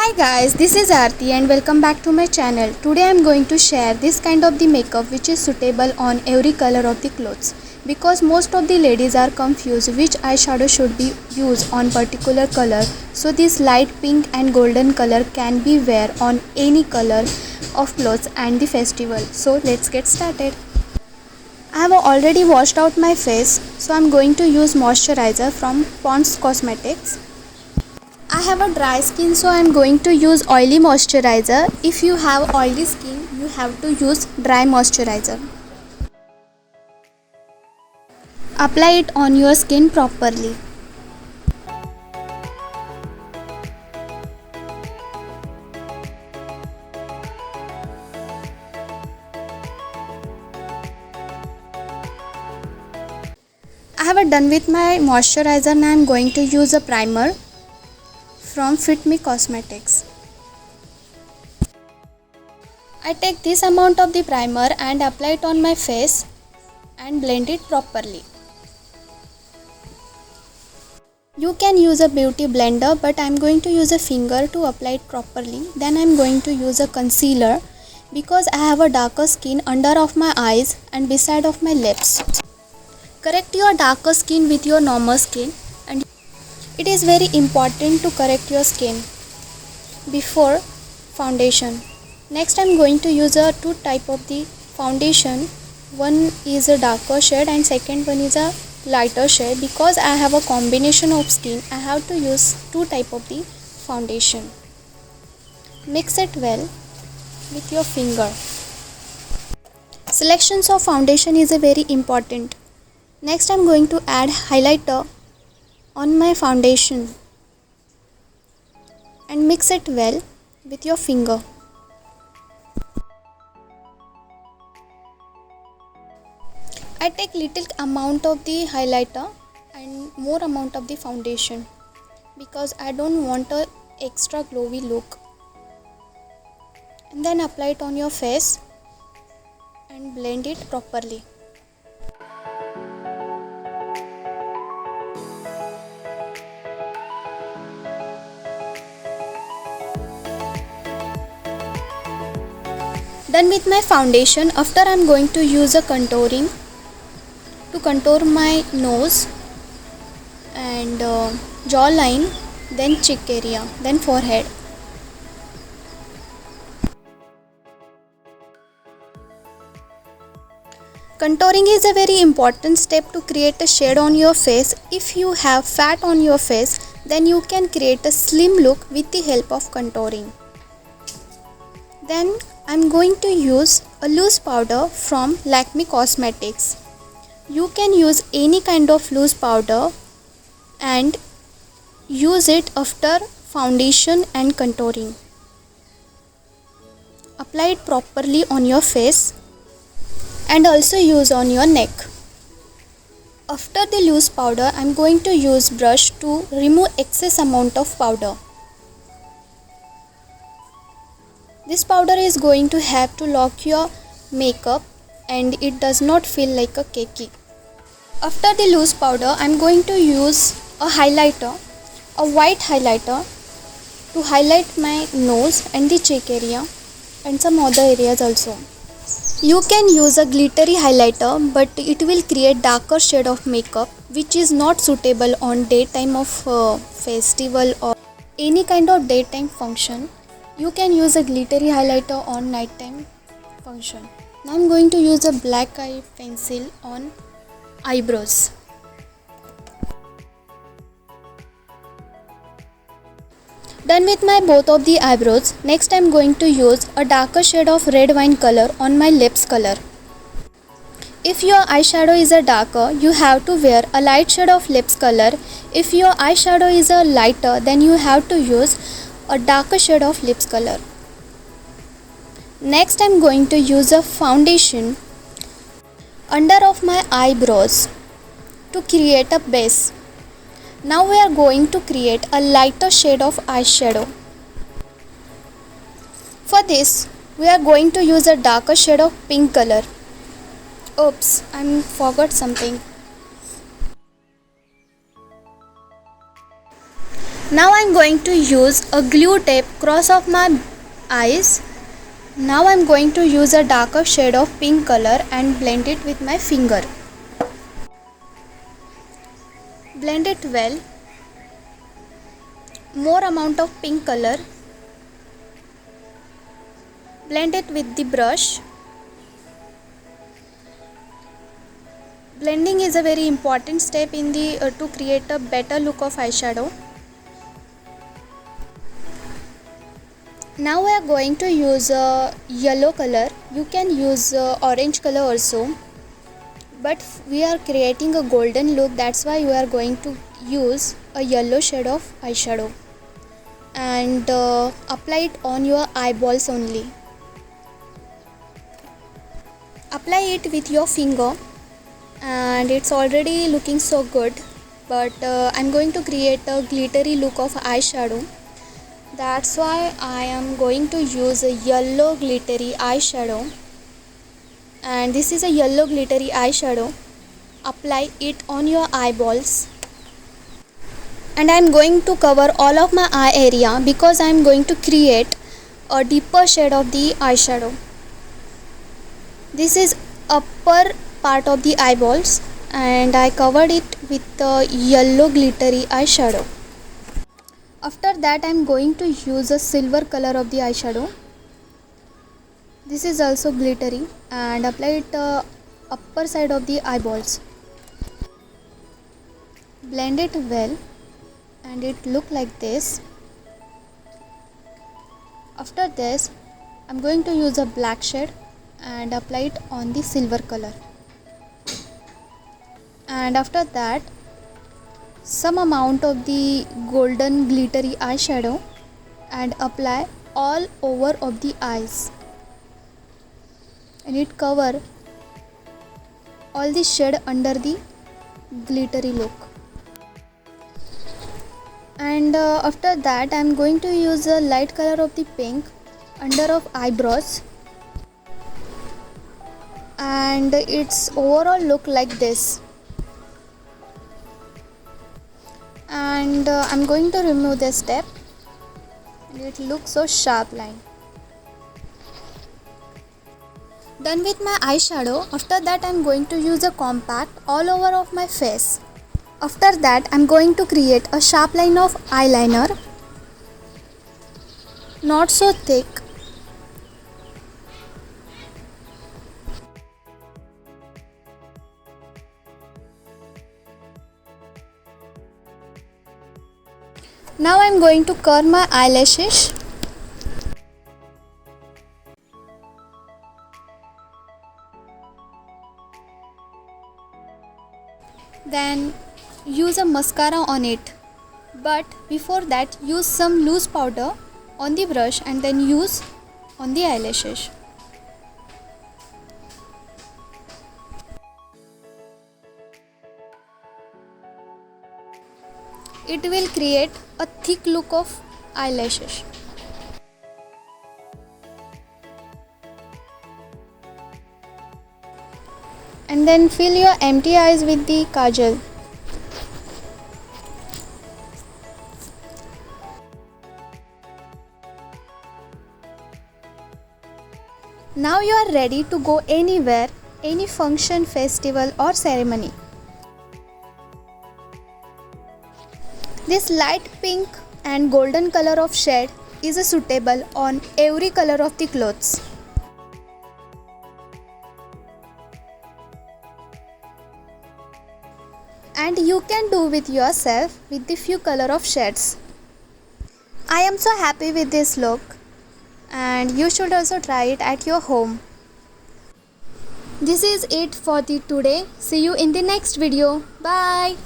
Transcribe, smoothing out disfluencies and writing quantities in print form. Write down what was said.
Hi guys, this is Aarti and welcome back to my channel. Today I am going to share this kind of the makeup which is suitable on every color of the clothes. Because most of the ladies are confused which eyeshadow should be used on particular color. So this light pink and golden color can be wear on any color of clothes and the festival. So let's get started. I have already washed out my face, so I am going to use moisturizer from Pond's Cosmetics. I have a dry skin, so I am going to use oily moisturizer. If you have oily skin, you have to use dry moisturizer. Apply it on your skin properly. I have done with my moisturizer. Now I am going to use a primer from Fit Me Cosmetics. I take this amount of the primer and apply it on my face and blend it properly. You can use a beauty blender, but I am going to use a finger to apply it properly. Then I am going to use a concealer because I have a darker skin under of my eyes and beside of my lips. Correct your darker skin with your normal skin, and it is very important to correct your skin before foundation. Next I am going to use two type of the foundation. One is a darker shade and second one is a lighter shade. Because I have a combination of skin, I have to use two type of the foundation. Mix it well with your finger. Selections of foundation is a very important. Next I am going to add highlighter on my foundation and mix it well with your finger. I take little amount of the highlighter and more amount of the foundation because I don't want a extra glowy look. And then apply it on your face and blend it properly. Done with my foundation. After I am going to use a contouring to contour my nose and jawline, then cheek area, then forehead. Contouring is a very important step to create a shade on your face. If you have fat on your face, then you can create a slim look with the help of contouring. Then I am going to use a loose powder from Lakme Cosmetics. You can use any kind of loose powder and use it after foundation and contouring. Apply it properly on your face and also use on your neck. After the loose powder, I am going to use brush to remove excess amount of powder. This powder is going to help to lock your makeup and it does not feel like a cakey. After the loose powder, I am going to use a highlighter, a white highlighter, to highlight my nose and the cheek area and some other areas also. You can use a glittery highlighter, but it will create darker shade of makeup which is not suitable on daytime of festival or any kind of daytime function. You can use a glittery highlighter on nighttime function. Now I am going to use a black eye pencil on eyebrows. Done with my both of the eyebrows. Next I am going to use a darker shade of red wine color on my lips color. If your eyeshadow is a darker, you have to wear a light shade of lips color. If your eyeshadow is a lighter, then you have to use a darker shade of lips color. Next I am going to use a foundation under of my eyebrows to create a base. Now we are going to create a lighter shade of eyeshadow. For this, we are going to use a darker shade of pink color. Oops, I forgot something. Now I'm going to use a glue tape cross of my eyes. Now I'm going to use a darker shade of pink color and blend it with my finger. Blend it well. More amount of pink color. Blend it with the brush. Blending is a very important step in the to create a better look of eyeshadow. Now we are going to use a yellow color. You can use orange color also, but we are creating a golden look, that's why we are going to use a yellow shade of eyeshadow and apply it on your eyeballs only. Apply it with your finger and it's already looking so good, but I'm going to create a glittery look of eyeshadow. That's why I am going to use a yellow glittery eyeshadow, and this is a yellow glittery eyeshadow. Apply it on your eyeballs, and I am going to cover all of my eye area because I am going to create a deeper shade of the eyeshadow. This is upper part of the eyeballs and I covered it with the yellow glittery eyeshadow. After that I am going to use a silver color of the eyeshadow. This is also glittery and apply it upper side of the eyeballs. Blend it well and it look like this. After this I am going to use a black shade and apply it on the silver color. And after that some amount of the golden glittery eyeshadow and apply all over of the eyes, and it cover all the shade under the glittery look. And after that I am going to use a light color of the pink under of eyebrows, and its overall look like this. And I'm going to remove this step and it looks so sharp line. Done with my eyeshadow. After that I'm going to use a compact all over of my face. After that I'm going to create a sharp line of eyeliner, not so thick. Now I am going to curl my eyelashes. Then use a mascara on it. But before that use some loose powder on the brush and then use on the eyelashes. It will create a thick look of eyelashes. And then fill your empty eyes with the kajal. Now you are ready to go anywhere, any function, festival or ceremony. This light pink and golden color of shade is suitable on every color of the clothes. And you can do with yourself with the few color of shades. I am so happy with this look and you should also try it at your home. This is it for the today. See you in the next video. Bye.